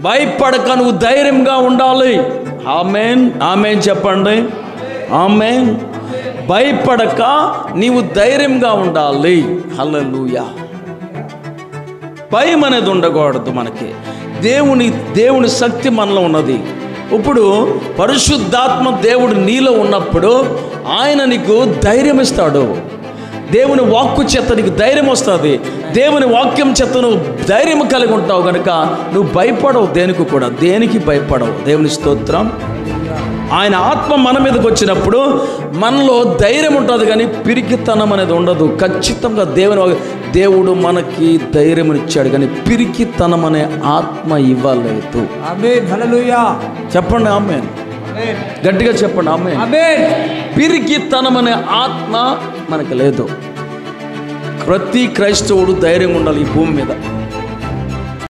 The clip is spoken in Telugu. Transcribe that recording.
భయపడక నువ్వు ధైర్యంగా ఉండాలి. ఆమేన్, ఆమేన్ చెప్పండి. ఆమేన్. భయపడక నీవు ధైర్యంగా ఉండాలి. హల్లెలూయా. భయం అనేది ఉండకూడదు మనకి. దేవుని శక్తి మనలో ఉన్నది. ఇప్పుడు పరిశుద్ధాత్మ దేవుడు నీలో ఉన్నప్పుడు ఆయన నీకు ధైర్యం ఇస్తాడు. దేవుని వాక్కు చేత నీకు ధైర్యం వస్తుంది. దేవుని వాక్యం చేత నువ్వు ధైర్యం కలిగి ఉంటావు కనుక నువ్వు భయపడవు. దేనికి భయపడవు. దేవుని స్తోత్రం. ఆయన ఆత్మ మన మీదకి వచ్చినప్పుడు మనలో ధైర్యం ఉంటుంది, కానీ పిరికితనం అనేది ఉండదు. ఖచ్చితంగా దేవుడు మనకి ధైర్యం ఇచ్చాడు, కానీ పిరికితనం అనే ఆత్మ ఇవ్వలేదు. ఆమేన్, హల్లెలూయా. చెప్పండి ఆమేన్. గట్టిగా చెప్పండి ఆమేన్. ఆమేన్. పిరికితనం అనే ఆత్మ మనకు లేదు. ప్రతి క్రైస్తవుడు ధైర్యంగా ఉండాలి ఈ భూమి మీద.